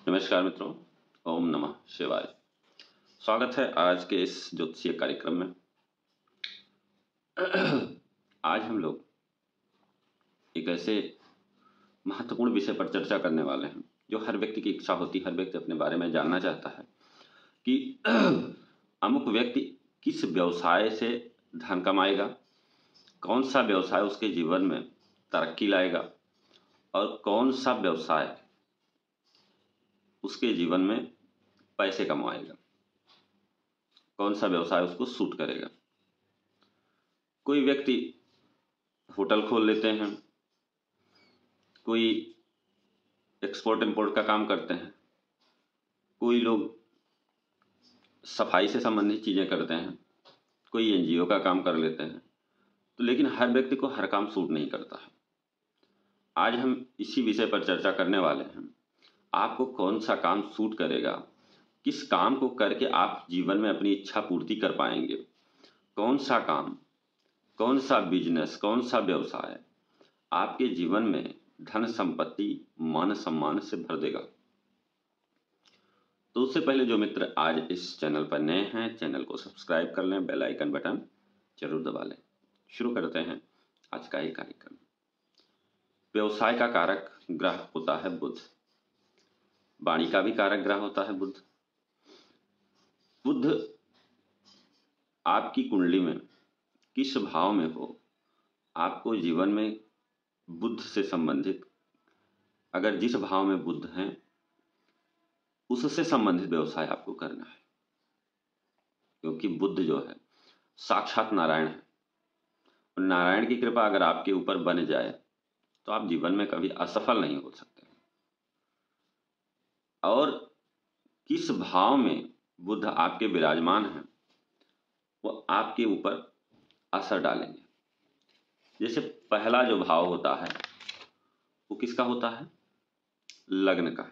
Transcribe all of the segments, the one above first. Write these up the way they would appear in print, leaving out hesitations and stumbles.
नमस्कार मित्रों, ओम नमः शिवाय। स्वागत है आज के इस ज्योतिषीय कार्यक्रम में। आज हम लोग एक ऐसे महत्वपूर्ण विषय पर चर्चा करने वाले हैं जो हर व्यक्ति की इच्छा होती है। हर व्यक्ति अपने बारे में जानना चाहता है कि अमुक व्यक्ति किस व्यवसाय से धन कमाएगा, कौन सा व्यवसाय उसके जीवन में तरक्की लाएगा और कौन सा व्यवसाय उसके जीवन में पैसे कमाएगा, कौन सा व्यवसाय उसको सूट करेगा। कोई व्यक्ति होटल खोल लेते हैं, कोई एक्सपोर्ट इंपोर्ट का काम करते हैं, कोई लोग सफाई से संबंधित चीज़ें करते हैं, कोई एनजीओ का काम कर लेते हैं। तो लेकिन हर व्यक्ति को हर काम सूट नहीं करता है। आज हम इसी विषय पर चर्चा करने वाले हैं। आपको कौन सा काम सूट करेगा, किस काम को करके आप जीवन में अपनी इच्छा पूर्ति कर पाएंगे, कौन सा काम, कौन सा बिजनेस, कौन सा व्यवसाय आपके जीवन में धन संपत्ति मान सम्मान से भर देगा। तो उससे पहले जो मित्र आज इस चैनल पर नए हैं, चैनल को सब्सक्राइब कर लें, बेल आइकन बटन जरूर दबा लें। शुरू करते हैं आज का ये कार्यक्रम। व्यवसाय का कारक ग्रह होता है बुध, वाणी का भी कारक ग्रह होता है बुध। बुध आपकी कुंडली में किस भाव में हो, आपको जीवन में बुध से संबंधित, अगर जिस भाव में बुध हैं उससे संबंधित व्यवसाय आपको करना है, क्योंकि बुध जो है साक्षात नारायण है। नारायण की कृपा अगर आपके ऊपर बन जाए तो आप जीवन में कभी असफल नहीं हो सकते। और किस भाव में बुध आपके विराजमान हैं वो आपके ऊपर असर डालेंगे। जैसे पहला जो भाव होता है वो किसका होता है? लग्न का,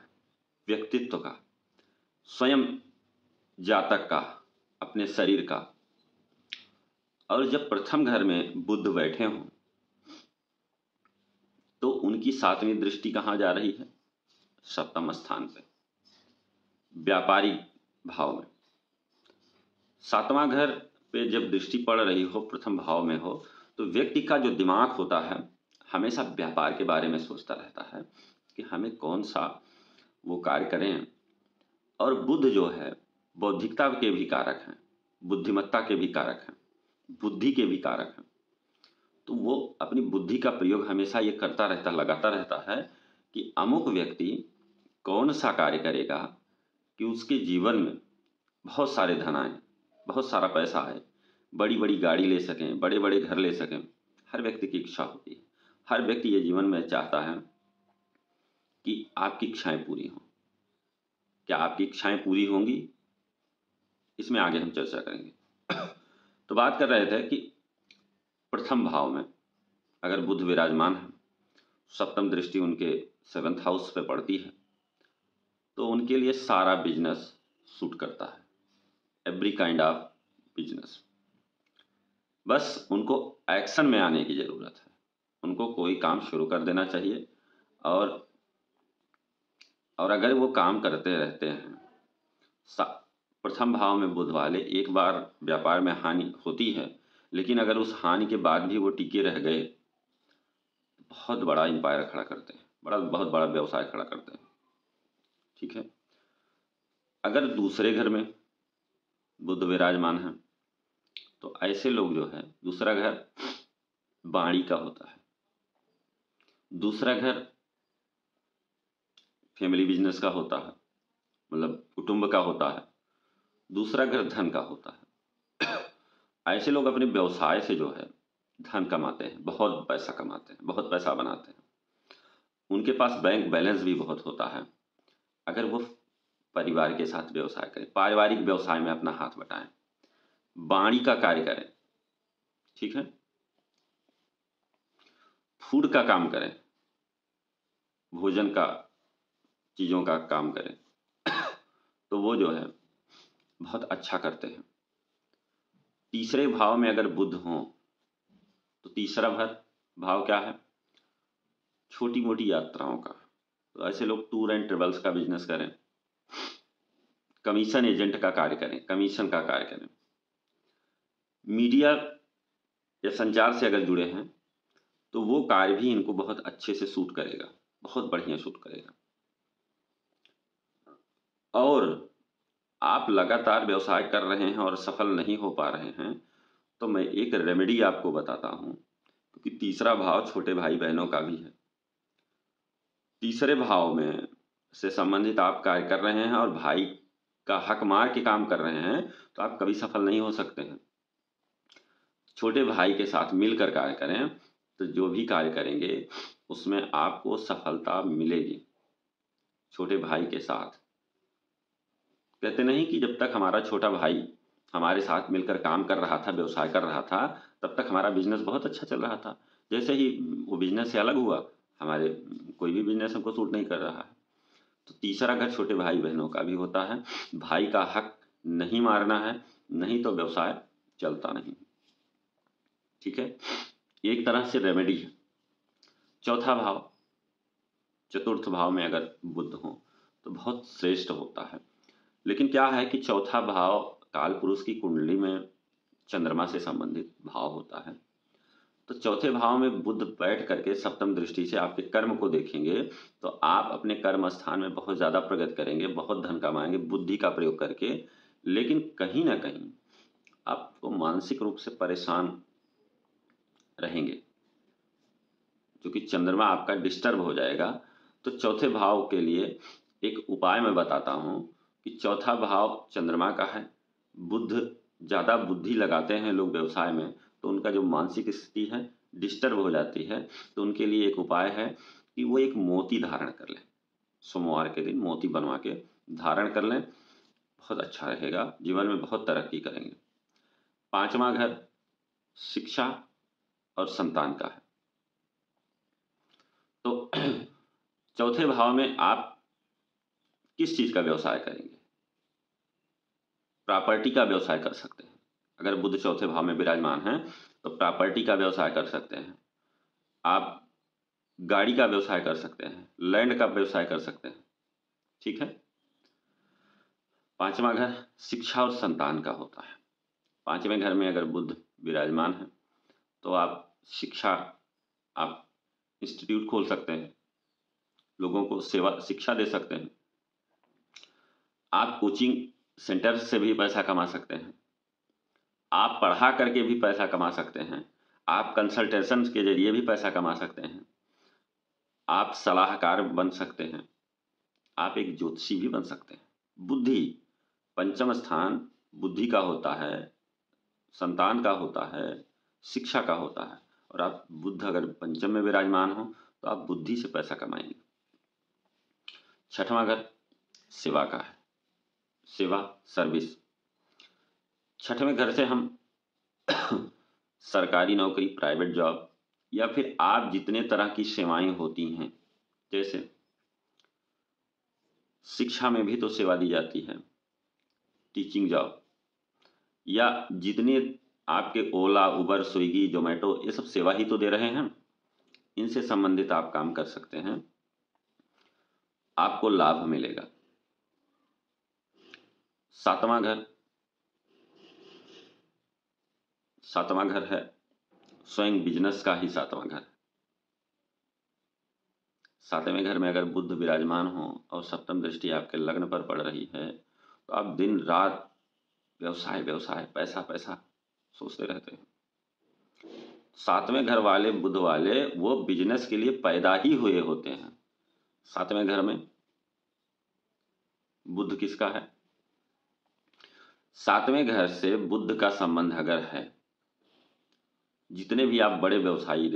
व्यक्तित्व का, स्वयं जातक का, अपने शरीर का। और जब प्रथम घर में बुध बैठे हों तो उनकी 7वीं दृष्टि कहाँ जा रही है? 7वें स्थान पे, व्यापारिक भाव में। 7वां घर पे जब दृष्टि पड़ रही हो, प्रथम भाव में हो, तो व्यक्ति का जो दिमाग होता है हमेशा व्यापार के बारे में सोचता रहता है कि हमें कौन सा वो कार्य करें। और बुध जो है बौद्धिकता के भी कारक हैं, बुद्धिमत्ता के भी कारक हैं, बुद्धि के भी कारक हैं। तो वो अपनी बुद्धि का प्रयोग हमेशा ये करता रहता, लगाता रहता है कि अमुक व्यक्ति कौन सा कार्य करेगा कि उसके जीवन में बहुत सारे धन आए, बहुत सारा पैसा आए, बड़ी बड़ी गाड़ी ले सकें, बड़े बड़े घर ले सकें। हर व्यक्ति की इच्छा होती है, हर व्यक्ति ये जीवन में चाहता है कि आपकी इच्छाएं पूरी हों। क्या आपकी इच्छाएं पूरी होंगी, इसमें आगे हम चर्चा करेंगे। तो बात कर रहे थे कि प्रथम भाव में अगर बुध विराजमान है, 7वीं दृष्टि उनके 7th हाउस पे पड़ती है, तो उनके लिए सारा बिजनेस सूट करता है, एवरी काइंड ऑफ बिजनेस। बस उनको एक्शन में आने की ज़रूरत है, उनको कोई काम शुरू कर देना चाहिए। और अगर वो काम करते रहते हैं, प्रथम भाव में बुध वाले, एक बार व्यापार में हानि होती है, लेकिन अगर उस हानि के बाद भी वो टिके रह गए, बहुत बड़ा एम्पायर खड़ा करते हैं, बहुत बड़ा व्यवसाय खड़ा करते हैं। ठीक है। अगर दूसरे घर में बुध विराजमान है तो ऐसे लोग जो है, दूसरा घर वाणी का होता है, दूसरा घर फैमिली बिजनेस का होता है, मतलब कुटुंब का होता है, दूसरा घर धन का होता है। ऐसे लोग अपने व्यवसाय से जो है धन कमाते हैं, बहुत पैसा कमाते हैं, बहुत पैसा बनाते हैं। उनके पास बैंक बैलेंस भी बहुत होता है। अगर वो परिवार के साथ व्यवसाय करें, पारिवारिक व्यवसाय में अपना हाथ बटाएं, वाणी का कार्य करें, ठीक है, फूड का काम करें, भोजन का, चीज़ों का काम करें, तो वो जो है बहुत अच्छा करते हैं। तीसरे भाव में अगर बुध हो तो तीसरा भाव क्या है? छोटी मोटी यात्राओं का। तो ऐसे लोग टूर एंड ट्रेवल्स का बिजनेस करें, कमीशन एजेंट का कार्य करें, कमीशन का कार्य करें। मीडिया या संचार से अगर जुड़े हैं तो वो कार्य भी इनको बहुत अच्छे से सूट करेगा, बहुत बढ़िया सूट करेगा। और आप लगातार व्यवसाय कर रहे हैं और सफल नहीं हो पा रहे हैं तो मैं एक रेमेडी आपको बताता हूं, क्योंकि तीसरा भाव छोटे भाई बहनों का भी है। तीसरे भाव में से संबंधित आप कार्य कर रहे हैं और भाई का हक मार के काम कर रहे हैं तो आप कभी सफल नहीं हो सकते हैं। छोटे भाई के साथ मिलकर कार्य करें तो जो भी कार्य करेंगे उसमें आपको सफलता मिलेगी। छोटे भाई के साथ कहते नहीं कि जब तक हमारा छोटा भाई हमारे साथ मिलकर काम कर रहा था, व्यवसाय कर रहा था, तब तक हमारा बिजनेस बहुत अच्छा चल रहा था। जैसे ही वो बिजनेस से अलग हुआ, हमारे कोई भी बिजनेस हमको सूट नहीं कर रहा है। तो तीसरा घर छोटे भाई बहनों का भी होता है। भाई का हक नहीं मारना है, नहीं तो व्यवसाय चलता नहीं। ठीक है, एक तरह से रेमेडी है। चौथा भाव, चतुर्थ भाव में अगर बुध हो तो बहुत श्रेष्ठ होता है। लेकिन क्या है कि चौथा भाव काल पुरुष की कुंडली में चंद्रमा से संबंधित भाव होता है। तो चौथे भाव में बुध बैठ करके सप्तम दृष्टि से आपके कर्म को देखेंगे तो आप अपने कर्म स्थान में बहुत ज़्यादा प्रगति करेंगे, बहुत धन कमाएंगे बुद्धि का प्रयोग करके। लेकिन कहीं ना कहीं आपको मानसिक रूप से परेशान रहेंगे, क्योंकि चंद्रमा आपका डिस्टर्ब हो जाएगा। तो चौथे भाव के लिए एक उपाय मैं बताता हूं कि चौथा भाव चंद्रमा का है। बुध ज़्यादा बुद्धि लगाते हैं लोग व्यवसाय में, तो उनका जो मानसिक स्थिति है डिस्टर्ब हो जाती है। तो उनके लिए एक उपाय है कि वो एक मोती धारण कर लें। सोमवार के दिन मोती बनवा के धारण कर लें, बहुत अच्छा रहेगा, जीवन में बहुत तरक्की करेंगे। पांचवा घर शिक्षा और संतान का है। तो चौथे भाव में आप किस चीज का व्यवसाय करेंगे? प्रॉपर्टी का व्यवसाय कर सकते हैं। अगर बुध चौथे भाव में विराजमान है तो प्रॉपर्टी का व्यवसाय कर सकते हैं। आप गाड़ी का व्यवसाय कर सकते हैं, लैंड का व्यवसाय कर सकते हैं। ठीक है, पांचवा घर शिक्षा और संतान का होता है। पांचवें घर में अगर बुध विराजमान है तो आप शिक्षा, आप इंस्टीट्यूट खोल सकते हैं, लोगों को सेवा शिक्षा दे सकते हैं। आप कोचिंग सेंटर से भी पैसा कमा सकते हैं। आप पढ़ा करके भी पैसा कमा सकते हैं। आप कंसल्टेशन के जरिए भी पैसा कमा सकते हैं। आप सलाहकार बन सकते हैं। आप एक ज्योतिषी भी बन सकते हैं। बुद्धि, पंचम स्थान बुद्धि का होता है, संतान का होता है, शिक्षा का होता है। और आप बुध अगर पंचम में विराजमान हो तो आप बुद्धि से पैसा कमाएंगे। छठवां घर सेवा का है, सेवा सर्विस। छठवें घर से हम सरकारी नौकरी, प्राइवेट जॉब, या फिर आप जितने तरह की सेवाएं होती हैं, जैसे शिक्षा में भी तो सेवा दी जाती है, टीचिंग जॉब, या जितने आपके ओला, उबर, स्विगी, जोमेटो, ये सब सेवा ही तो दे रहे हैं। इनसे संबंधित आप काम कर सकते हैं, आपको लाभ मिलेगा। सातवां घर है स्वयं बिजनेस का ही सातवां घर। सातवें घर में अगर बुध विराजमान हो और सप्तम दृष्टि आपके लग्न पर पड़ रही है तो आप दिन रात व्यवसाय व्यवसाय, पैसा पैसा सोचते रहते हैं। सातवें घर वाले बुध वाले वो बिजनेस के लिए पैदा ही हुए होते हैं। सातवें घर में बुध किसका है? सातवें घर से बुध का संबंध अगर है, जितने भी आप बड़े व्यवसायी